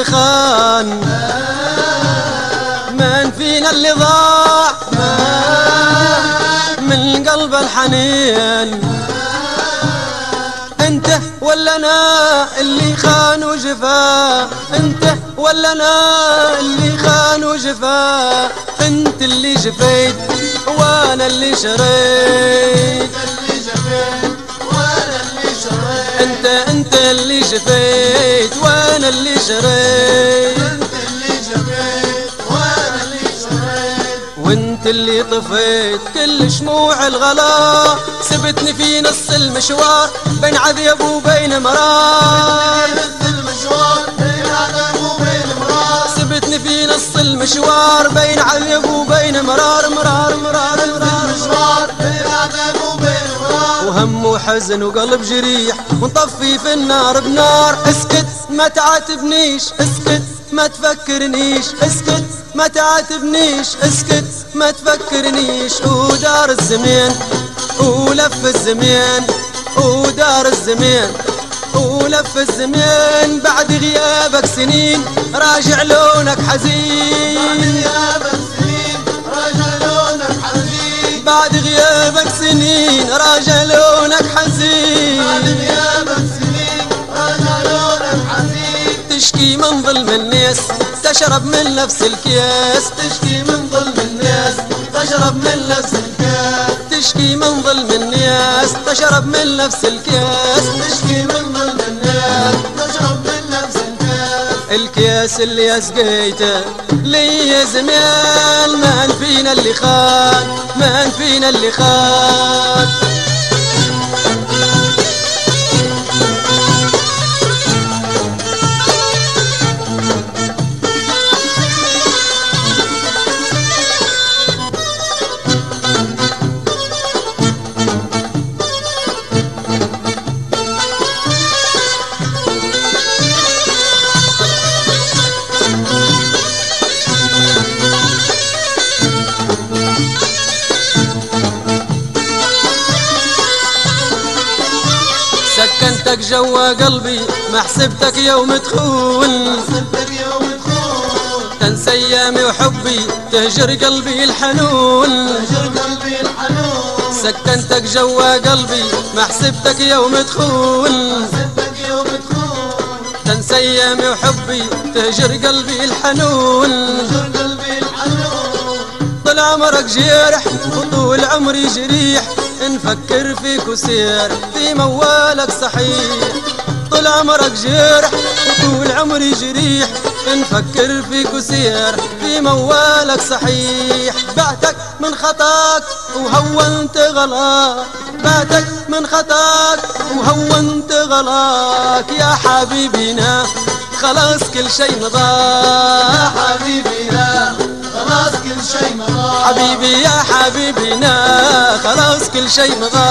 اللي خان؟ من فينا اللي ضاع من قلب الحنين؟ انت ولا انا اللي خان وجفا؟ انت ولا انا اللي خان وجفا؟ انت اللي جفيت وانا اللي شريت. انت اللي جفيت وانا اللي شريت. وانت اللي طفيت كل شموع الغلا، سبتني في نص المشوار بين عذاب وبين مرار. سبتني في نص المشوار بين عذاب وبين مرار. مرار مرار مرار وهم وحزن وقلب جريح ونطفي في النار بنار. اسكت ما تعاتبنيش، اسكت ما تفكرنيش، اسكت ما تعاتبنيش، اسكت ما تفكرنيش. ودار الزمان ولف الزمان، ودار الزمان ولف الزمان. بعد غيابك سنين راجع لونك حزين. بعد غيابك سنين راجع لونك حزين. تشكي من ظلم الناس تشرب من نفس الكاس. تشكي من ظلم الناس تشرب من نفس الكاس. تشكي من ظلم الناس تشرب من نفس الكاس. تشكي من ظلم الناس تشرب من نفس الكاس. الكاس اللي اسقيته لي زمان. من فينا اللي خان؟ من فينا اللي خان؟ سكنتك جوا قلبي ما حسبتك يوم تخون. تنسى ايامي وحبي تهجر قلبي الحنون. سكنتك جوا قلبي ما حسبتك يوم تخون. تنسى ايامي وحبي تهجر قلبي الحنون. طول عمرك جرح وطول عمري جريح، نفكر فيك وسير في موالك صحيح. طول عمرك جرح وطول عمري جريح، نفكر فيك وسير في موالك صحيح. بعتك من خطاك وهونت غلاك. بعتك من خطاك وهونت غلاك. يا حبيبنا خلاص كل شي مضى. يا حبيبنا خلاص كل شي مضى. حبيبي يا حبيبنا خلاص كل شي مضى.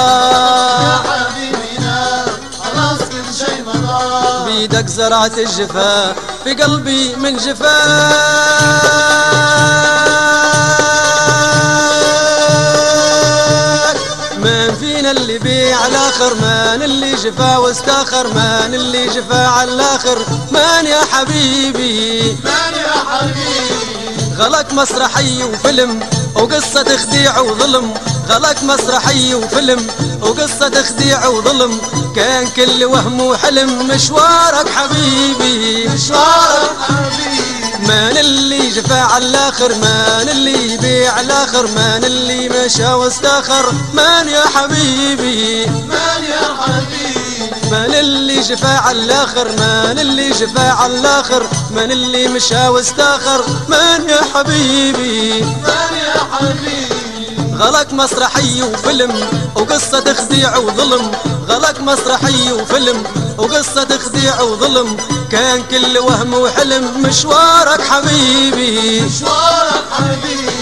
يا حبيبنا خلاص كل شي مضى. بيدك زرعت الجفا في قلبي من جفاك. من فينا اللي بيع على الاخر؟ من اللي جفا واستاخر؟ من اللي جفا على الاخر؟ من يا حبيبي؟ من يا حبيبي؟ غلق مسرحي وفيلم وقصة تخديع وظلم. غلق مسرحي وفيلم وقصة تخديع وظلم. كان كل وهم وحلم مشوارك حبيبي. مشوارك حبيبي. من اللي جفا على الاخر؟ من اللي يبيع على الاخر؟ من اللي مشى واستاخر؟ من يا حبيبي؟ من يا حبيبي؟ من اللي جفا على الاخر؟ من اللي جفا على الاخر؟ من اللي مشى واستاخر؟ من يا حبيبي؟ من يا حبيبي؟ غلق مسرحي وفيلم وقصة تخديع وظلم. غلق مسرحي وفيلم وقصة تخديع وظلم. كان كل وهم وحلم مشوارك حبيبي. مشوارك حبيبي.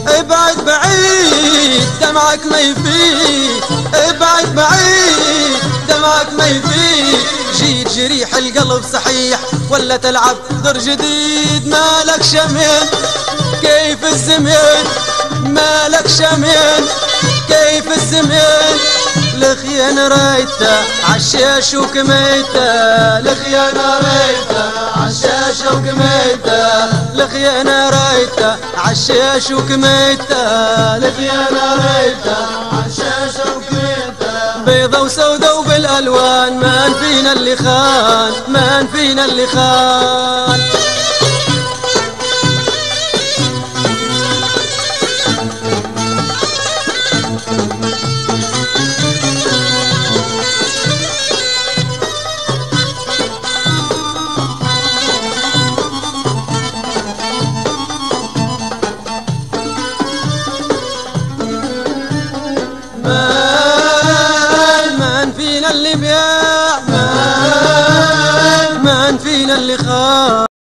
ابعد بعيد دمعك ما يفيد. ابعد بعيد دمعك ما يفيد. جيت جريح القلب صحيح ولا تلعب دور جديد. مالك شمين كيف الزمان؟ مالك شمين كيف الزمان؟ الخيانة رايته عالشاش وكميته، الخيانة رايته عالشاش وكميته، الخيانة رايته عالشاش وكميته، الخيانة رايته عالشاش وكميته. بيضة وسودة وبالألوان من فينا اللي خان، من فينا اللي خان. من فينا اللي بيع، من فينا اللي خان.